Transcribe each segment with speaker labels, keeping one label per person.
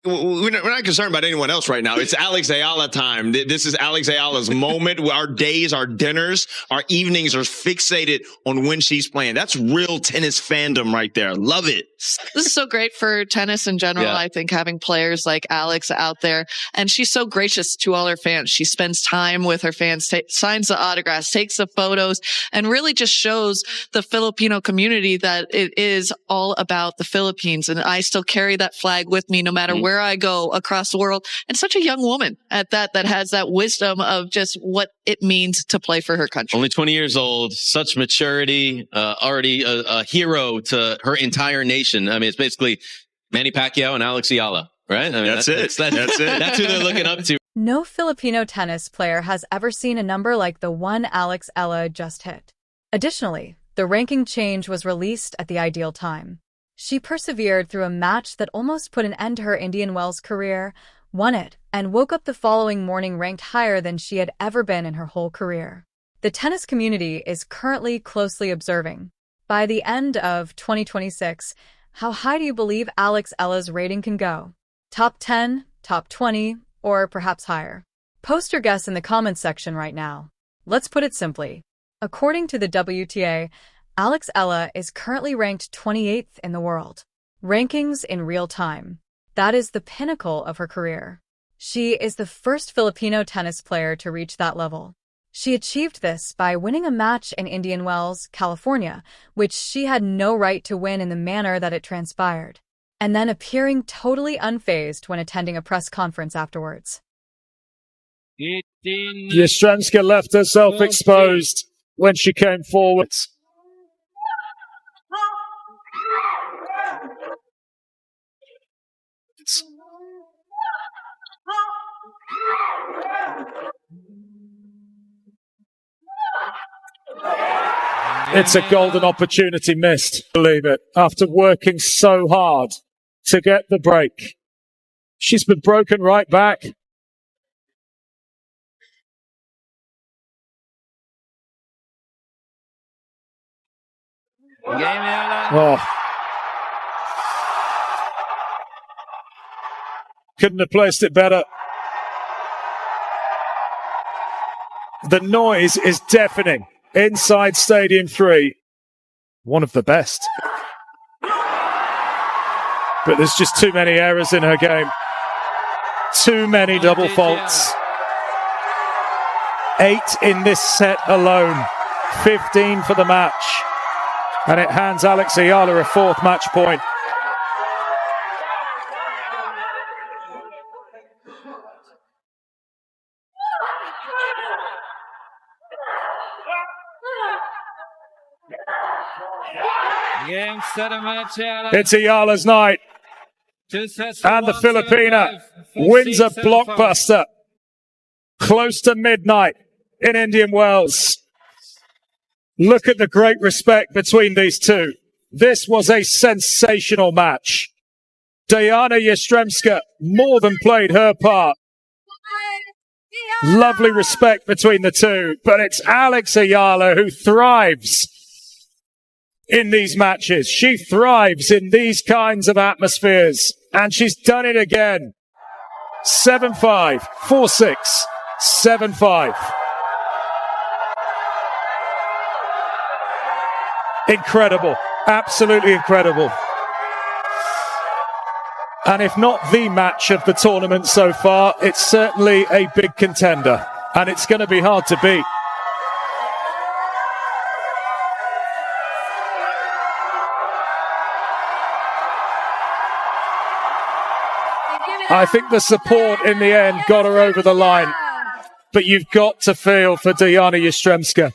Speaker 1: we're not concerned about anyone else right now. It's Alex Eala time. This is Alex Eala's moment. Our days, our dinners, our evenings are fixated on when she's playing. That's real tennis fandom right there. Love it.
Speaker 2: This is so great for tennis in general.
Speaker 3: Yeah.
Speaker 2: I think having players like Alex out there, and she's so gracious to all her fans. She spends time with her fans, signs the autographs, takes the photos, and really just shows the Filipino community that it is all about the Philippines. And I still carry that flag with me no matter where I go across the world. And such a young woman at that has that wisdom of just what it means to play for her country.
Speaker 3: Only 20 years old, such maturity, already a hero to her entire nation. I mean, it's basically Manny Pacquiao and Alex Eala, right? I mean,
Speaker 1: that's it.
Speaker 3: That's it. That's who they're looking up to.
Speaker 4: No Filipino tennis player has ever seen a number like the one Alex Eala just hit. Additionally, the ranking change was released at the ideal time. She persevered through a match that almost put an end to her Indian Wells career, won it, and woke up the following morning ranked higher than she had ever been in her whole career. The tennis community is currently closely observing. By the end of 2026, how high do you believe Alex Eala's rating can go? Top 10, top 20, or perhaps higher? Post your guess in the comments section right now. Let's put it simply. According to the WTA, Alex Eala is currently ranked 28th in the world. Rankings in real time. That is the pinnacle of her career. She is the first Filipino tennis player to reach that level. She achieved this by winning a match in Indian Wells, California, which she had no right to win in the manner that it transpired, and then appearing totally unfazed when attending a press conference afterwards.
Speaker 5: Yastremska left herself exposed when she came forward. It's a golden opportunity missed, believe it, after working so hard to get the break. She's been broken right back. Oh. Couldn't have placed it better. The noise is deafening inside Stadium 3. One of the best. But there's just too many errors in her game. Too many double faults. 8 in this set alone. 15 for the match. And it hands Alex Eala a 4th match point. It's Eala's night. And the Filipina wins a blockbuster. Close to midnight in Indian Wells. Look at the great respect between these two. This was a sensational match. Diana Yastremska more than played her part. Lovely respect between the two. But it's Alex Eala who thrives in these matches. She thrives in these kinds of atmospheres. And she's done it again. 7-5, 4-6, 7-5. Incredible. Absolutely incredible. And if not the match of the tournament so far, it's certainly a big contender. And it's going to be hard to beat. I think the support in the end got her over the line. But you've got to feel for Diana Yastremska.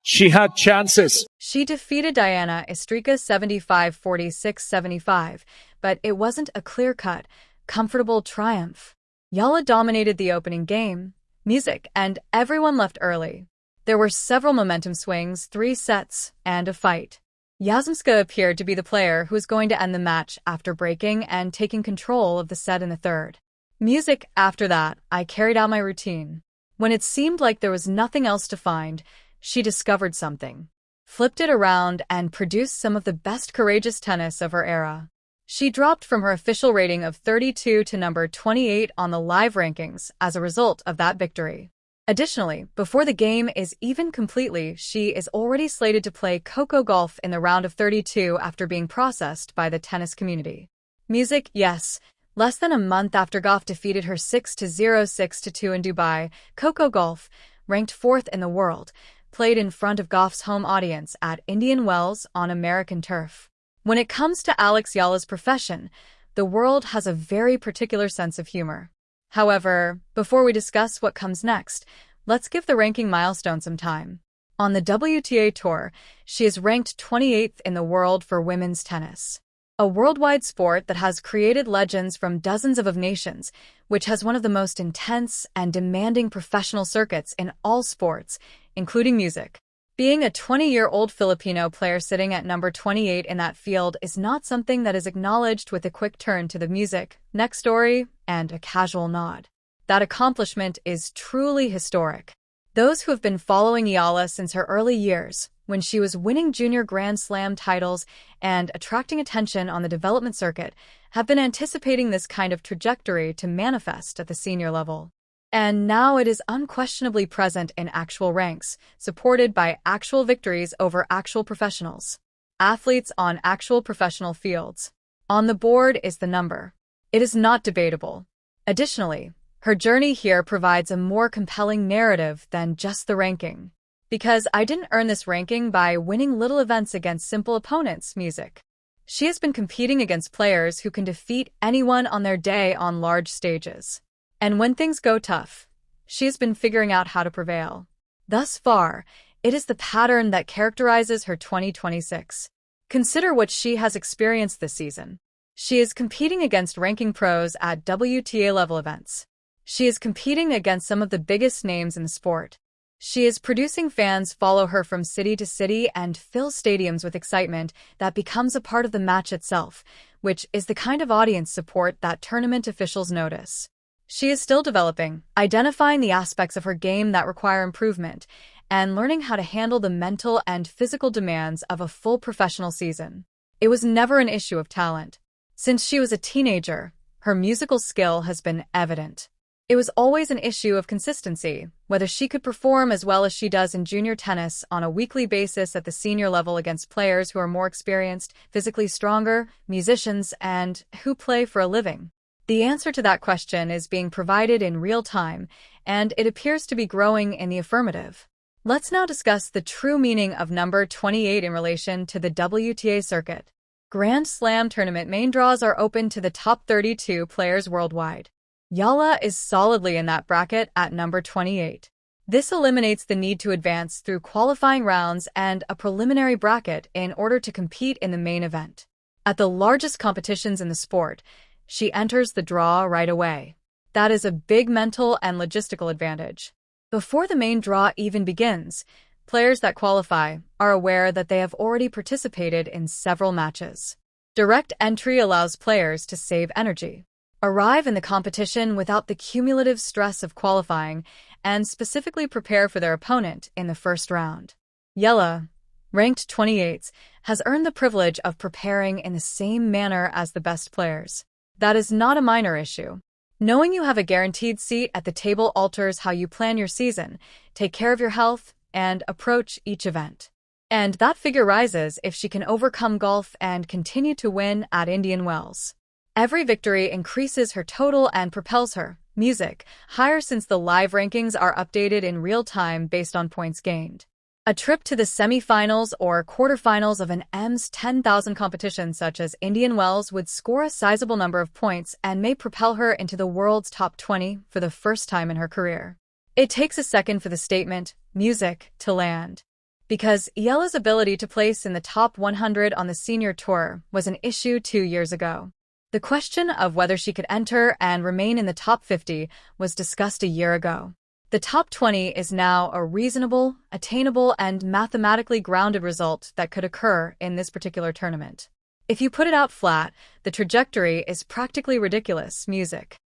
Speaker 5: She had chances.
Speaker 4: She defeated Diana Estrika 75-46-75, but it wasn't a clear-cut, comfortable triumph. Eala dominated the opening game, music, and everyone left early. There were several momentum swings, 3 sets, and a fight. Yastremska appeared to be the player who was going to end the match after breaking and taking control of the set in the third. Music after that, I carried out my routine. When it seemed like there was nothing else to find, she discovered something, flipped it around, and produced some of the best courageous tennis of her era. She dropped from her official rating of 32 to number 28 on the live rankings as a result of that victory. Additionally, before the game is even completely, she is already slated to play Coco Golf in the round of 32 after being processed by the tennis community. Music, yes. Less than a month after Gauff defeated her 6-0, 6-2 in Dubai, Coco Golf, ranked 4th in the world, played in front of Gauff's home audience at Indian Wells on American turf. When it comes to Alex Eala's profession, the world has a very particular sense of humor. However, before we discuss what comes next, let's give the ranking milestone some time. On the WTA Tour, she is ranked 28th in the world for women's tennis, a worldwide sport that has created legends from dozens of nations, which has one of the most intense and demanding professional circuits in all sports, including music. Being a 20-year-old Filipino player sitting at number 28 in that field is not something that is acknowledged with a quick turn to the music, next story, and a casual nod. That accomplishment is truly historic. Those who have been following Eala since her early years, when she was winning junior Grand Slam titles and attracting attention on the development circuit, have been anticipating this kind of trajectory to manifest at the senior level. And now it is unquestionably present in actual ranks, supported by actual victories over actual professionals. Athletes on actual professional fields. On the board is the number. It is not debatable. Additionally, her journey here provides a more compelling narrative than just the ranking. Because I didn't earn this ranking by winning little events against simple opponents, music. She has been competing against players who can defeat anyone on their day on large stages. And when things go tough, she has been figuring out how to prevail. Thus far, it is the pattern that characterizes her 2026. Consider what she has experienced this season. She is competing against ranking pros at WTA-level events. She is competing against some of the biggest names in the sport. She is producing fans follow her from city to city and fill stadiums with excitement that becomes a part of the match itself, which is the kind of audience support that tournament officials notice. She is still developing, identifying the aspects of her game that require improvement, and learning how to handle the mental and physical demands of a full professional season. It was never an issue of talent. Since she was a teenager, her musical skill has been evident. It was always an issue of consistency, whether she could perform as well as she does in junior tennis on a weekly basis at the senior level against players who are more experienced, physically stronger, musicians, and who play for a living. The answer to that question is being provided in real time, and it appears to be growing in the affirmative. Let's now discuss the true meaning of number 28 in relation to the WTA circuit. Grand Slam tournament main draws are open to the top 32 players worldwide. Eala is solidly in that bracket at number 28. This eliminates the need to advance through qualifying rounds and a preliminary bracket in order to compete in the main event. At the largest competitions in the sport, she enters the draw right away. That is a big mental and logistical advantage. Before the main draw even begins, players that qualify are aware that they have already participated in several matches. Direct entry allows players to save energy, arrive in the competition without the cumulative stress of qualifying, and specifically prepare for their opponent in the first round. Eala, ranked 28th, has earned the privilege of preparing in the same manner as the best players. That is not a minor issue. Knowing you have a guaranteed seat at the table alters how you plan your season, take care of your health, and approach each event. And that figure rises if she can overcome golf and continue to win at Indian Wells. Every victory increases her total and propels her, music, higher since the live rankings are updated in real time based on points gained. A trip to the semifinals or quarterfinals of an EMS 10,000 competition such as Indian Wells would score a sizable number of points and may propel her into the world's top 20 for the first time in her career. It takes a second for the statement, music, to land. Because Eala's ability to place in the top 100 on the senior tour was an issue 2 years ago. The question of whether she could enter and remain in the top 50 was discussed a year ago. The top 20 is now a reasonable, attainable, and mathematically grounded result that could occur in this particular tournament. If you put it out flat, the trajectory is practically ridiculous, music.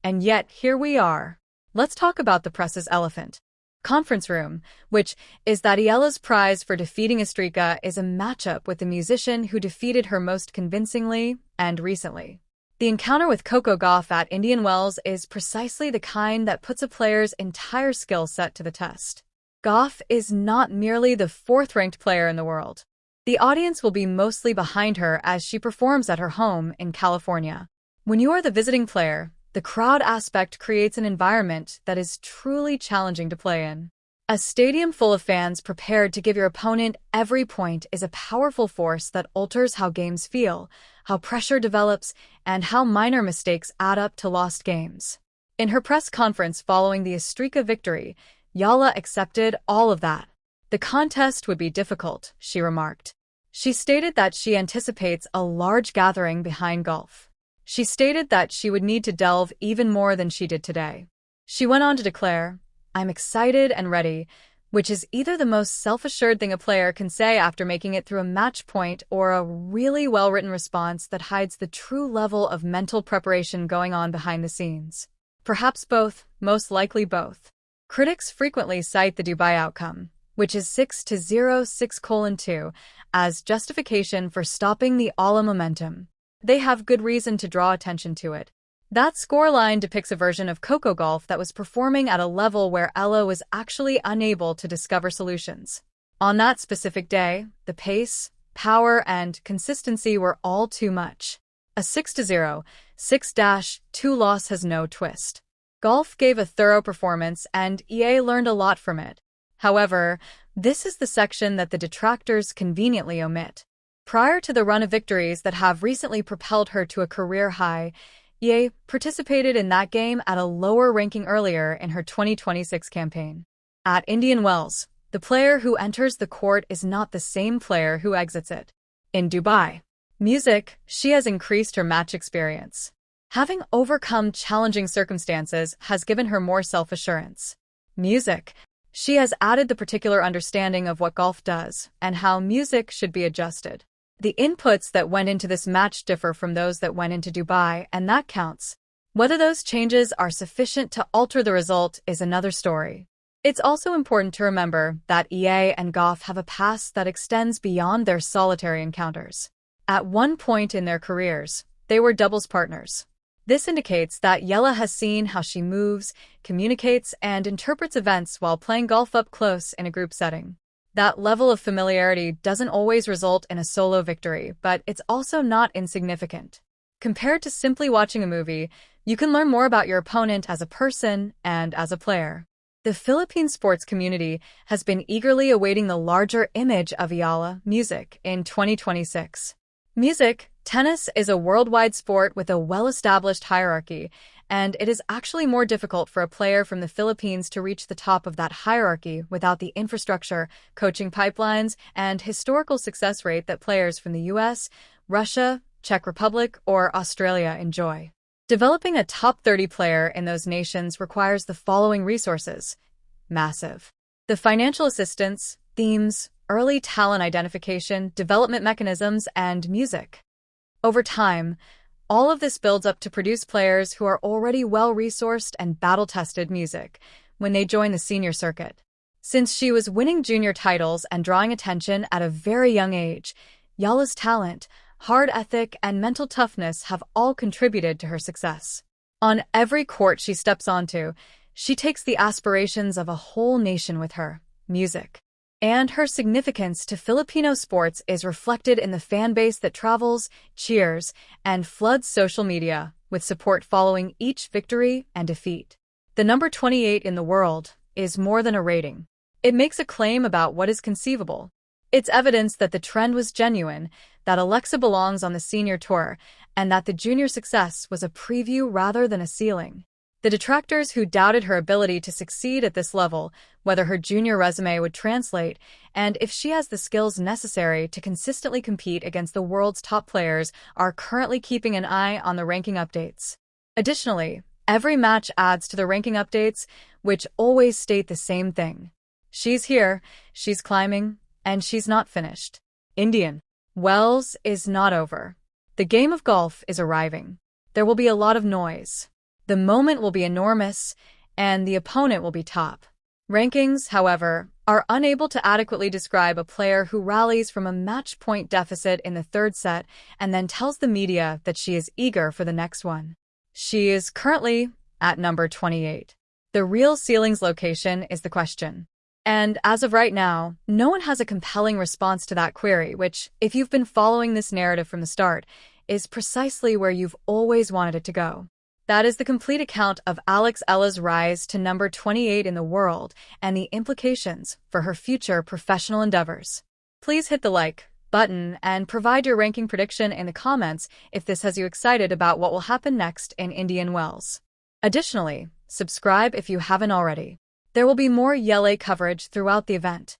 Speaker 4: And yet, here we are. Let's talk about the press's elephant. conference room, which is that Eala's prize for defeating Estrika is a matchup with the musician who defeated her most convincingly and recently. The encounter with Coco Gauff at Indian Wells is precisely the kind that puts a player's entire skill set to the test. Gauff is not merely the fourth-ranked player in the world. The audience will be mostly behind her as she performs at her home in California. When you are the visiting player, the crowd aspect creates an environment that is truly challenging to play in. A stadium full of fans prepared to give your opponent every point is a powerful force that alters how games feel, how pressure develops, and how minor mistakes add up to lost games. In her press conference following the Estrika victory, Eala accepted all of that. The contest would be difficult, she remarked. She stated that she anticipates a large gathering behind Gauff. She stated that she would need to delve even more than she did today. She went on to declare, "I'm excited and ready," which is either the most self-assured thing a player can say after making it through a match point or a really well-written response that hides the true level of mental preparation going on behind the scenes. Perhaps both, most likely both. Critics frequently cite the Dubai outcome, which is 6-0 6:2, as justification for stopping the Eala momentum. They have good reason to draw attention to it. That scoreline depicts a version of Coco Gauff that was performing at a level where Eala was actually unable to discover solutions. On that specific day, the pace, power, and consistency were all too much. A 6-0 6-2 loss has no twist. Gauff gave a thorough performance, and EA learned a lot from it. However, this is the section that the detractors conveniently omit. Prior to the run of victories that have recently propelled her to a career high, EA participated in that game at a lower ranking earlier in her 2026 campaign. At Indian Wells, the player who enters the court is not the same player who exits it. In Dubai Music, she has increased her match experience. Having overcome challenging circumstances has given her more self-assurance. Music, she has added the particular understanding of what Gauff does and how music should be adjusted. The inputs that went into this match differ from those that went into Dubai, and that counts. Whether those changes are sufficient to alter the result is another story. It's also important to remember that EA and Gauff have a past that extends beyond their solitary encounters. At one point in their careers, they were doubles partners. This indicates that Eala has seen how she moves, communicates, and interprets events while playing golf up close in a group setting. That level of familiarity doesn't always result in a solo victory, but it's also not insignificant. Compared to simply watching a movie, you can learn more about your opponent as a person and as a player. The Philippine sports community has been eagerly awaiting the larger image of Eala music in 2026. Music, tennis is a worldwide sport with a well-established hierarchy, and it is actually more difficult for a player from the Philippines to reach the top of that hierarchy without the infrastructure, coaching pipelines, and historical success rate that players from the US, Russia, Czech Republic, or Australia enjoy. Developing a top 30 player in those nations requires the following resources. Massive. The financial assistance, themes, early talent identification, development mechanisms, and music. Over time, all of this builds up to produce players who are already well-resourced and battle-tested music when they join the senior circuit. Since she was winning junior titles and drawing attention at a very young age, Eala's talent, hard ethic, and mental toughness have all contributed to her success. On every court she steps onto, she takes the aspirations of a whole nation with her, music. And her significance to Filipino sports is reflected in the fan base that travels, cheers, and floods social media with support following each victory and defeat. The number 28 in the world is more than a rating. It makes a claim about what is conceivable. It's evidence that the trend was genuine, that Alexa belongs on the senior tour, and that the junior success was a preview rather than a ceiling. The detractors who doubted her ability to succeed at this level, whether her junior resume would translate, and if she has the skills necessary to consistently compete against the world's top players, are currently keeping an eye on the ranking updates. Additionally, every match adds to the ranking updates, which always state the same thing. She's here, she's climbing, and she's not finished. Indian Wells is not over. The game of golf is arriving. There will be a lot of noise. The moment will be enormous, and the opponent will be top. Rankings, however, are unable to adequately describe a player who rallies from a match point deficit in the third set and then tells the media that she is eager for the next one. She is currently at number 28. The real ceiling's location is the question. And as of right now, no one has a compelling response to that query, which, if you've been following this narrative from the start, is precisely where you've always wanted it to go. That is the complete account of Alex Eala's rise to number 28 in the world and the implications for her future professional endeavors. Please hit the like button and provide your ranking prediction in the comments if this has you excited about what will happen next in Indian Wells. Additionally, subscribe if you haven't already. There will be more Yele coverage throughout the event.